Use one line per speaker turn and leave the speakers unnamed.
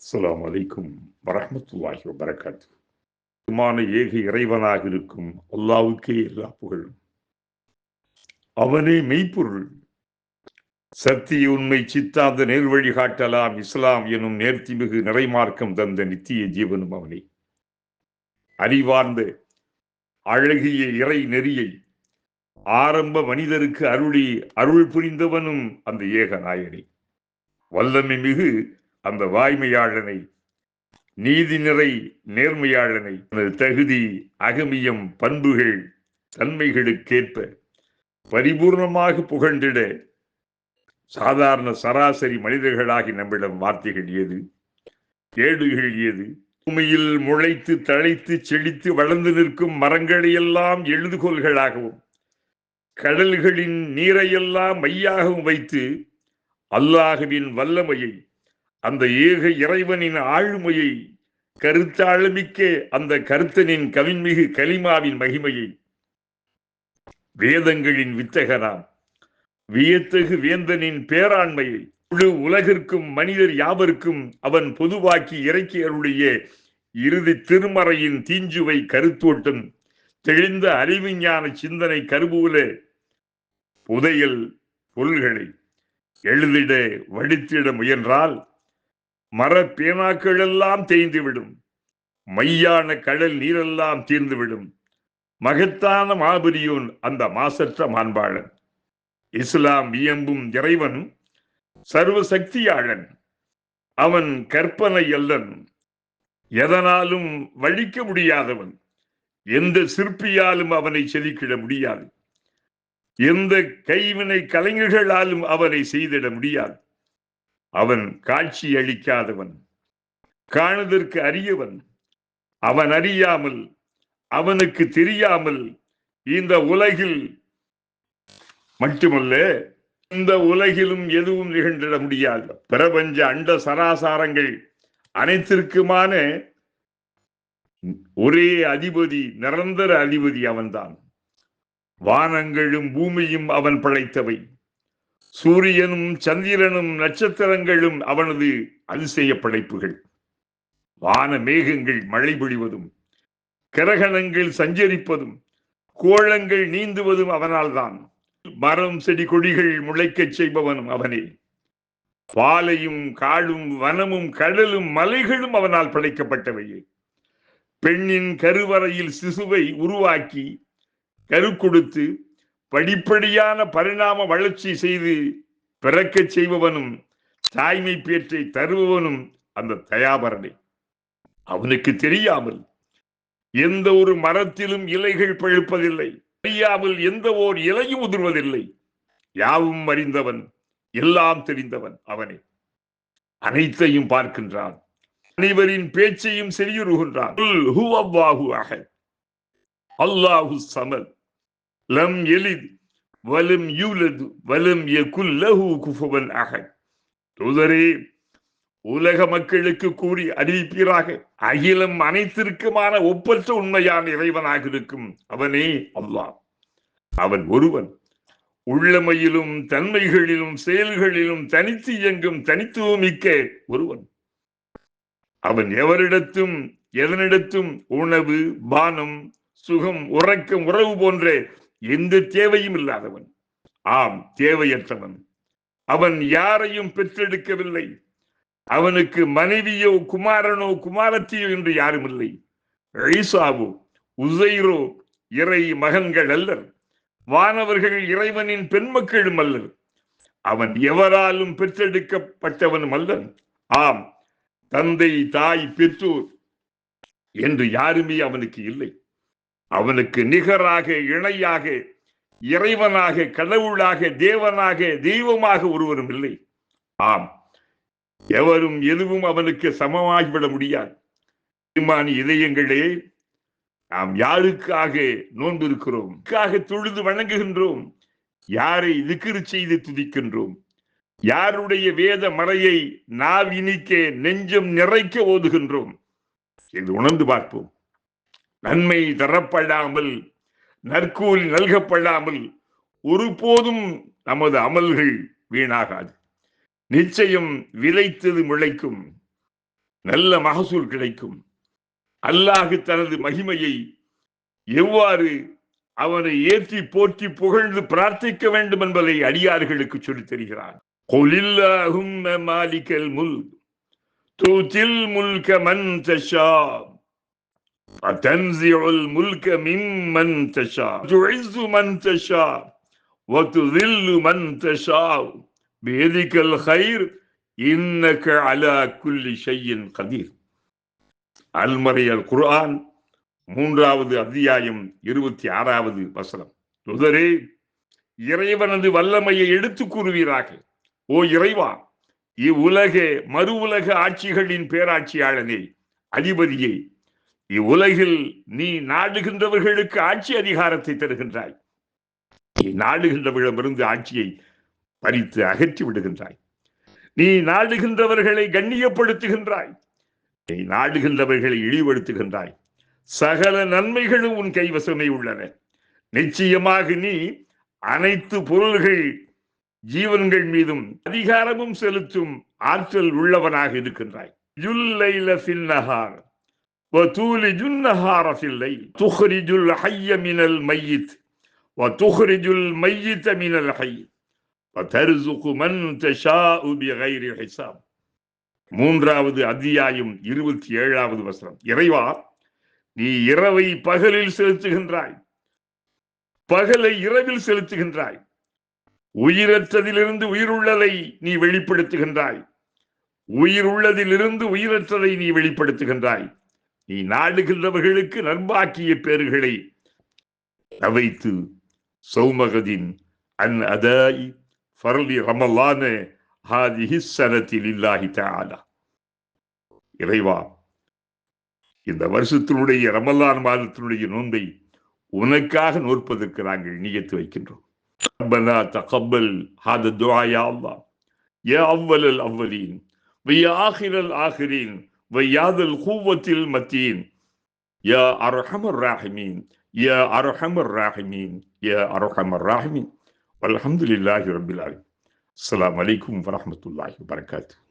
அஸ்ஸலாமு அலைக்கும் வரஹ்மத்துல்லாஹி வபரகாத்துஹு. ஏக இறைவனாக இருக்கும் அல்லாஹ்வுக்கே எல்லா புகழும். அவனே மெய்ப்பொருள், சத்திய உண்மை சித்தாந்த நேர்வழி காட்டலாம் இஸ்லாம் எனும் நேர்த்திமிகு நிறைமார்க்கம் தந்த நித்திய ஜீவனும் அவனே. அறிவார்ந்த அழகிய இறை நெறியை ஆரம்ப மனிதருக்கு அருள் புரிந்தவனும் அந்த ஏக நாயனே. வல்லமை மிகு அந்த வாய்மையாளனை, நீதி நிறை நேர்மையாளனை, தகுதி அகமியம் பண்புகள் தன்மைகளுக்கேற்ப பரிபூர்ணமாக புகழ்ந்திட சாதாரண சராசரி மனிதர்களாகி நம்மிடம் வார்த்தைகள் ஏது, ஏடுகள் ஏது? பூமியில் முளைத்து தழைத்து செழித்து வளர்ந்து நிற்கும் மரங்களையெல்லாம் எழுதுகோள்களாகவும் கடல்களின் நீரையெல்லாம் மையாகவும் வைத்து அல்லாஹுவின் வல்லமையை, அந்த ஏக இறைவனின் ஆளுமையை, கருத்தாளமிக்க அந்த கருத்தனின் கவின்மிகு கலிமாவின் மகிமையை, வேதங்களின் வித்தகனாம் வியத்தகு வேந்தனின் பேராண்மையை, முழு உலகிற்கும் மனிதர் யாவருக்கும் அவன் பொதுவாக்கி இறக்கி அருளிய இறுதி திருமறையின் தீஞ்சுவை கருத்தோட்டம் தெளிந்த அறிவிஞான சிந்தனை கருவூல புதையல் பொருள்களை எழுதிட வடித்திட முயன்றால் மரப்பேனாக்கள் எல்லாம் தேய்ந்துவிடும், மையான கடல் நீரெல்லாம் தீர்ந்துவிடும். மகத்தான மாபெரியோன் அந்த மாசற்ற மாண்பாளன், இஸ்லாம் வியம்பும் இறைவன், சர்வ சக்தியாளன். அவன் கற்பனை அல்லன், எதனாலும் வழிக்க முடியாதவன். எந்த சிற்பியாலும் அவனை செதுக்கிட முடியாது, எந்த கைவினை கலைஞர்களாலும் அவனை செய்திட முடியாது. அவன் காட்சி அளிக்காதவன், காணுதற்கு அரியவன். அவன் அறியாமல், அவனுக்கு தெரியாமல் இந்த உலகில் மட்டுமல்ல, இந்த உலகிலும் எதுவும் நிகழ்ந்திட முடியாது. பிரபஞ்ச அண்ட சராசாரங்கள் அனைத்திற்குமான ஒரே அதிபதி, நிரந்தர அதிபதி அவன்தான். வானங்களும் பூமியும் அவன் படைத்தவை. சூரியனும் சந்திரனும் நட்சத்திரங்களும் அவனது அதிசய படைப்புகள். வான மேகங்கள் மழை பொழிவதும், கிரகணங்கள் சஞ்சரிப்பதும், கோளங்கள் நீந்துவதும் அவனால் தான். மரம் செடி கொடிகள் முளைக்கச் செய்பவனும் அவனே. பாலையும் காடும் வனமும் கடலும் மலைகளும் அவனால் படைக்கப்பட்டவையே. பெண்ணின் கருவறையில் சிசுவை உருவாக்கி கரு கொடுத்து படிப்படியான பரிணாம வளர்ச்சி செய்து பிறக்க செய்பவனும் தாய்மை பேற்றை தருபவனும் அந்த தயாபரனே. அவனுக்கு தெரியாமல் எந்த ஒரு மரத்திலும் இலைகள் பழுப்பதில்லை, அறியாமல் எந்த ஓர் இலையும் உதிர்வதில்லை. யாவும் அறிந்தவன், எல்லாம் தெரிந்தவன் அவனே. அனைத்தையும் பார்க்கின்றான், அனைவரின் பேச்சையும் செவியுறுகின்றான். அல்லாஹு சமத், லம் யலித் வலம் யூலத் வலம் யகுல் லஹு குஃபுவன் அஹத். தூதரே, உலக மக்களுக்கு கூறி அறிவிப்பீராக, அகிலம் அனைத்திற்குமான ஒப்பற்ற உண்மையான இறைவனாக இருக்கும் அவனே அல்லாஹ். அவன் ஒருவன், உள்ளமையிலும் தன்மைகளிலும் செயல்களிலும் தனித்து இயங்கும் தனித்துவமிக்க ஒருவன். அவன் எவரிடத்தும் எதனிடத்தும் உணவு, பானம், சுகம், உறக்கம், உறவு போன்ற எந்த தேவையும் இல்லாதவன். ஆம், தேவையற்றவன். அவன் யாரையும் பெற்றெடுக்கவில்லை. அவனுக்கு மனைவியோ குமாரனோ குமாரத்தியோ என்று யாரும் இல்லை. ஈசாவோ உசைரோ இறை மகன்கள் அல்லர். வானவர்கள் இறைவனின் பெண்மக்களும் அல்லர். அவன் எவராலும் பெற்றெடுக்கப்பட்டவனும் அல்லன். ஆம், தந்தை, தாய், பெற்றோர் என்று யாருமே அவனுக்கு இல்லை. அவனுக்கு நிகராக, இணையாக, இறைவனாக, கடவுளாக, தேவனாக, தெய்வமாக ஒருவரும் இல்லை. ஆம், எவரும் எதுவும் அவனுக்கு சமமாகிவிட முடியாது. இதயங்களே, நாம் யாருக்காக நோன்பிருக்கிறோம், தொழுது வணங்குகின்றோம், யாரை திக்ர் செய்து துதிக்கின்றோம், யாருடைய வேத மறையை நாவினிக்க நெஞ்சம் நிறைக்க ஓதுகின்றோம் என்று உணர்ந்து பார்ப்போம். நன்மை தரப்படாமல், நற்கூலி நல்கப்படாமல் ஒருபோதும் நமது அமல்கள் வீணாகாது. நிச்சயம் விளைத்தது முளைக்கும். நல்ல மகசூல் கிடைக்கும். அல்லாஹ் தனது மகிமையை எவ்வாறு அவனை ஏற்றி போற்றி புகழ்ந்து பிரார்த்திக்க வேண்டும் என்பதை அடியார்களுக்கு சொல்லித் தருகிறான். மாலிகல் முல்க் தூதில் முல்க மன் தஷா وتنزع الملك ممن تشاء تعز من تشاء وتذل من تشاء بيدك الخير إنك على كل شيء قدير. அல்மறை அல் குர்ஆன் 3வது அத்தியாயம் 26வது வசனம். தூதரே, இறைவனது வல்லமையை எடுத்து கூறுவீராக. ஓ இறைவா, இவ்வுலக மறு உலக ஆட்சிகளின் பேராட்சியாளனே, அதிபதியே, இவ்வுலகில் நீ நாடுகின்றவர்களுக்கு ஆட்சி அதிகாரத்தை தருகின்றாய். நீ நாடுகின்றவர்களிடமிருந்து ஆட்சியை பறித்து அகற்றி விடுகின்றாய். நீ நாடுகின்றவர்களை கண்ணியப்படுத்துகின்றாய். நீ நாடுகின்றவர்களை இழிவுபடுத்துகின்றாய். சகல நன்மைகளும் உன் கைவசமே உள்ளன. நிச்சயமாக நீ அனைத்து பொருள்கள் ஜீவன்கள் மீதும் அதிகாரமும் செலுத்தும் ஆற்றல் உள்ளவனாக இருக்கின்றாய். وتولج النهار في الليل تخرج الحي من الميت وتخرج الميت من الحي وترزق من تشاء بغير حساب. 3வது அத்தியாயம் 27வது வசனம். இறைவா, நீ இரவை பகலில் செலுத்துகின்றாய், பகலை இரவில் செலுத்துகின்றாய். உயிரற்றதிலிருந்து உயிருள்ளதை நீ வெளிப்படுத்துகின்றாய். உயிர் உள்ளதிலிருந்து உயிரற்றதை நீ வெளிப்படுத்துகின்றாய். நீ நாடுகின்றவர்களுக்கு நண்பாக்கிய பேர்களை அவைத்து சௌமகதின் அன் அதாய் ஃபர்லி ரமலான ஹாதிஹி ஸனதி லில்லாஹி தஆலா. இறைவா, இந்த வருஷத்தினுடைய ரமலான் மாதத்தினுடைய நோன்பை உனக்காக நோற்பதற்கு நாங்கள் நியத்து வைக்கின்றோம். ரப்பனா தகப்பல் ஹாத துஆ யா அல்லாஹ் யா அவ்வலல் அவ்வலீன் வயா ஆகிரல் ஆகிரீன் வயாதல் குவத்தில் மத்தீன் யா அர்ஹமர் ராஹிமீன் யா அர்ஹமர் ராஹிமீன் யா அர்ஹமர் ராஹிமீன். வல்ஹம்துலில்லாஹி ரப்பில் ஆலமீன். அஸ்ஸலாமு அலைக்கும் வரஹ்மத்துல்லாஹி வபரகாத்துஹு.